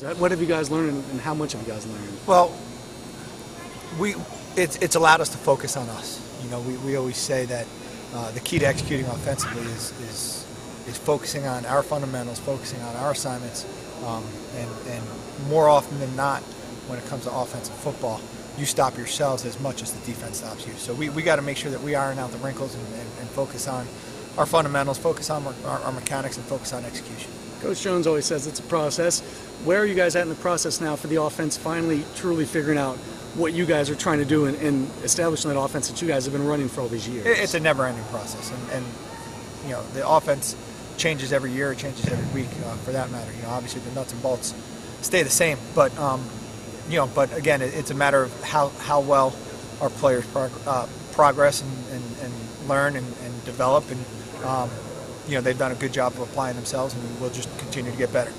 guys? What have you guys learned, and how much have you guys learned? Well, it's allowed us to focus on us. You know, we always say that the key to executing offensively is focusing on our fundamentals, focusing on our assignments, and more often than not, when it comes to offensive football, you stop yourselves as much as the defense stops you. So we got to make sure that we iron out the wrinkles and focus on our fundamentals, focus on our mechanics, and focus on execution. Coach Jones always says it's a process. Where are you guys at in the process now for the offense finally truly figuring out what you guys are trying to do and establishing that offense that you guys have been running for all these years? It's a never-ending process, and you know, the offense changes every year, it changes every week, for that matter. You know, obviously the nuts and bolts stay the same, but you know, but again, it's a matter of how well our players progress and learn and develop, and you know, they've done a good job of applying themselves, and we'll just continue to get better.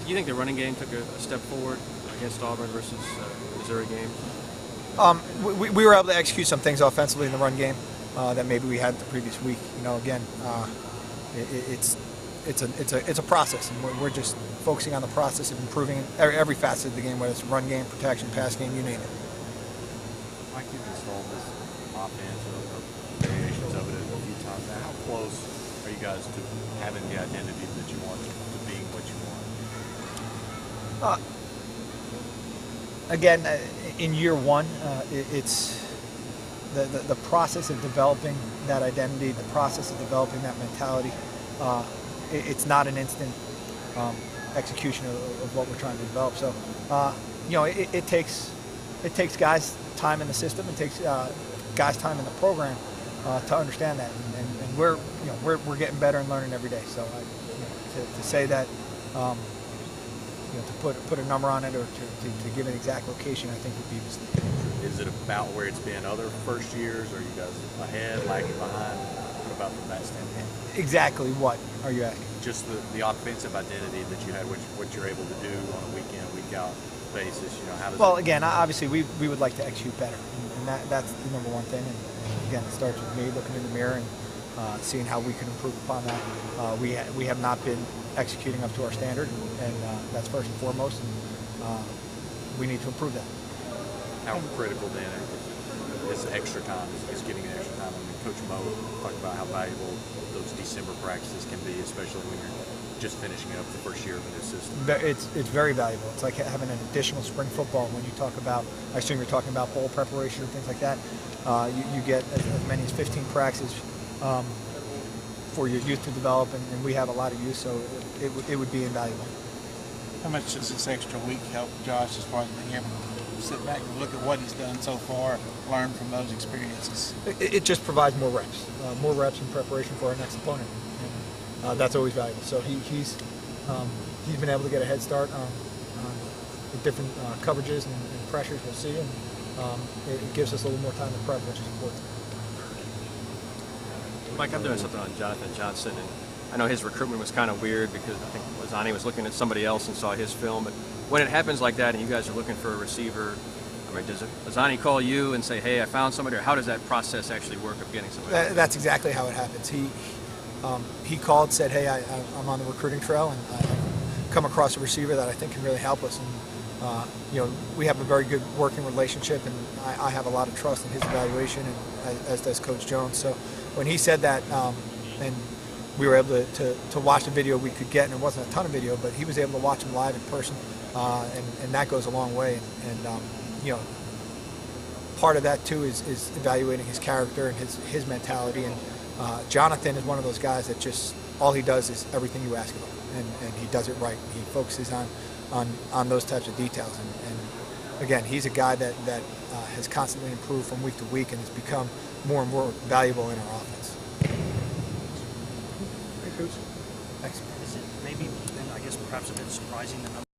Do you think the running game took a step forward against Auburn versus Missouri game? We were able to execute some things offensively in the run game that maybe we had the previous week. You know, again, it's a process, and we're just focusing on the process of improving every facet of the game, whether it's run game, protection, pass game, you name it. Mike, you've installed this offense or variations of it a few times now. How close are you guys to having the identity that you want, to being what you want? Again, in year one, it's the process of developing that identity, the process of developing that mentality. It's not an instant execution of what we're trying to develop. So, you know, it takes guys time in the system. It takes guys time in the program to understand that, and we're getting better and learning every day. So, you know, to say that. You know, to put a number on it or to give an exact location, I think would be a mistake. Is it about where it's been other first years? Are you guys ahead, lagging behind? What about from that standpoint? Exactly what are you asking? Just the offensive identity that you had, what you're able to do on a week in, week out basis. You know, how does well, again, obviously we would like to execute better, and that's the number one thing. And again, it starts with me looking in the mirror and seeing how we can improve upon that. We have not been executing up to our standard, and that's first and foremost, and we need to improve that. How critical then is extra time, is getting extra time? I mean, Coach Mo talked about how valuable those December practices can be, especially when you're just finishing up the first year of a new system. It's very valuable. It's like having an additional spring football. When you talk about, I assume you're talking about bowl preparation and things like that, you get as many as 15 practices for your youth to develop, and we have a lot of youth, so it would be invaluable. How much does this extra week help Josh as far as being able to sit back and look at what he's done so far, learn from those experiences? It just provides more reps in preparation for our next opponent, and that's always valuable. So he's been able to get a head start on the different coverages and pressures we'll see, and it gives us a little more time to prep, which is important. Mike, I'm doing something on Jonathan Johnson, and I know his recruitment was kind of weird because I think Lozani was looking at somebody else and saw his film. But when it happens like that and you guys are looking for a receiver, I mean, does Lozani call you and say, hey, I found somebody, or how does that process actually work of getting somebody? That's exactly how it happens. He called, said, hey, I'm on the recruiting trail, and I've come across a receiver that I think can really help us. And you know, we have a very good working relationship, and I have a lot of trust in his evaluation, and as does Coach Jones. So when he said that, and we were able to watch the video we could get, and it wasn't a ton of video, but he was able to watch him live in person, and that goes a long way. And you know, part of that too is evaluating his character and his mentality. And Jonathan is one of those guys that just all he does is everything you ask of him, and he does it right. He focuses on those types of details, and again, he's a guy that has constantly improved from week to week and has become more and more valuable in our offense. Hey, Coach. Thanks. Is it maybe, I guess, perhaps a bit surprising the number